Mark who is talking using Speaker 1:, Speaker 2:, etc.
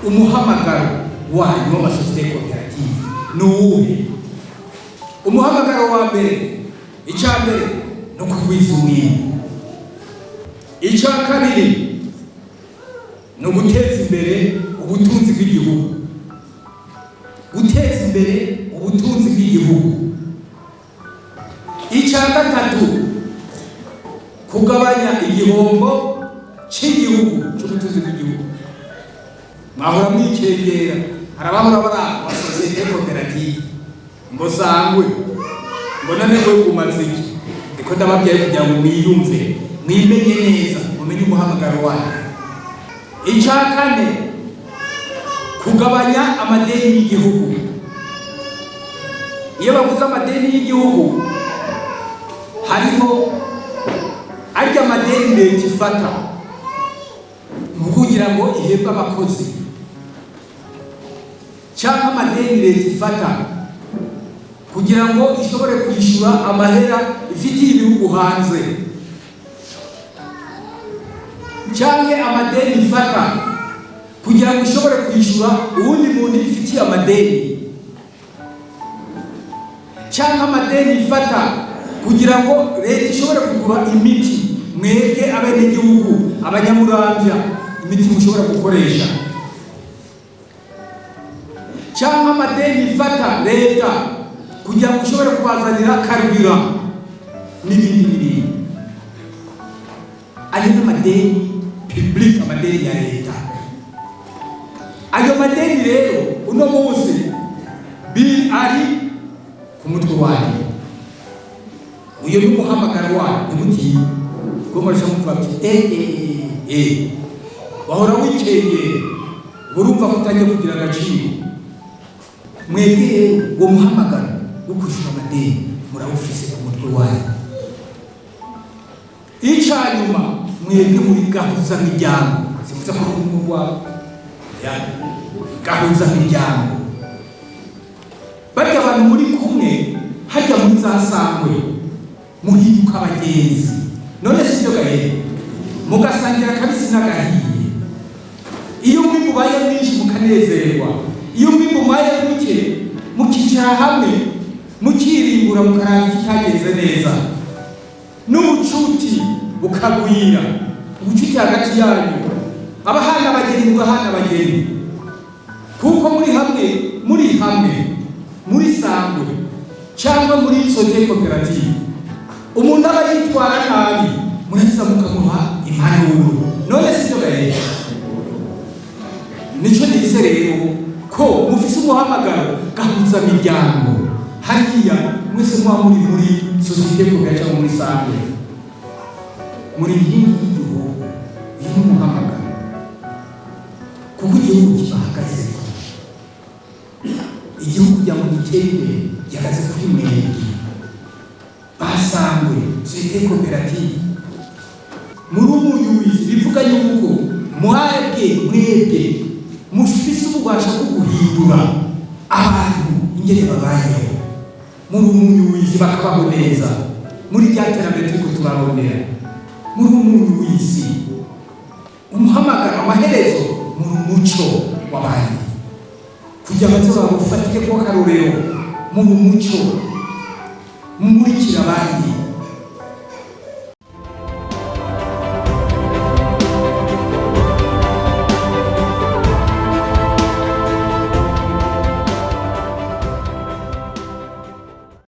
Speaker 1: umuhamagaro wanyu w'amasosiyete koperative nuwuhe? Umuhamagaro wa mbere, icya mbere no kugwiza umwimbu. Icya kabiri no guteza imbere ubutunzi bw'igihugu. Guteza imbere ubutunzi bw'igihugu. Icya gatatu kugabanya igihombo cy'igihugu cy'ubutunzi bw'igihugu. Mwahora mwikegera harabahora bara amasosiyete koperative ngo sangwe ngo nane we kumaziki iko ndababyaye kugira ngo mwiyumve mwimenye neza mumenye umuhamagaro wanyu. Icya kane kugabanya amadeni y'igihugu. Iyo bavuze amadeni y'igihugu hariho arya amadeni leta ifata kugira ngo ihembe abakozi, cyangwa amadeni leta ifata kugira ngo ishobore kwishyura amahera ifitiye ibihugu hanze, cyangwa amadeni ifata kugira ngo ishobore kwishyura uwundi muntu ifitiye amadeni, cyangwa amadeni ifata kugira ngo leta ishobore kugura imiti mwebwe abenegihugu abanyamuramvya imiti mushobora gukoresha, cyangwa amadeni ifata leta kugira ngo ushobore kubazanira karubira n'ibindi. Ayo n'amadeni public, amadeni ya leta. Ayo madeni rero uno munsi ari ku mutwe wanyu. Uyo n'umuhamagaro wanyu mugiye ngo murasha mufati wahora wikengera urumva kutajya kugira agaciro. Mwebwe uwo muhamagaro wo kwishyura amadeni murawufise ku mutwe wanyu. Icyanyuma mwebwe muri gahuza miryango, simuza ko umugwa ya gahuza miryango, barya abantu muri kumwe hajya muri za sangwe muhinduka abagenzi. None sibyo gahe mugasangira kabisi n'agahiye. Iyo mwimbu baye mwinshi mukanezerwa, iyo mwimbu baye muke mukicara hamwe mukirimbura mukaranga ikitagenze neza, n'ubucuti bukagwira. Ubucuti hagati yanyu abahana abageni mugahana abageni, kuko muri hamwe muri sangwe cyangwa muri sosiyete koperative umuntu aba yitwara nabi murahise mukamuha impanuro. None sibyo gahe nico nise rero ko mufise umuhamagaro gahuza miryango hariya mwese mwa muri sosiyete koperative cyangwa muri sangwe muri y'igihugu y'umuhamagaro, kuko igihugu kibahagaze. Igihugu kugira ngo gitere imbere gihagaze kuri mwebwe basangwe sosiyete koperative. Muri umuyubizi bivuga yuko mwebwe mufise ububasha bwo guhindura abantu ingene babayeho, muri umuyubizi bakabaho neza, muri rya terambere turiko turabonera, muri umuyubizi umuhamagaro amaherezo muri umuco w'abandi kugira ngo bazobafatike ko karorero mu muco muri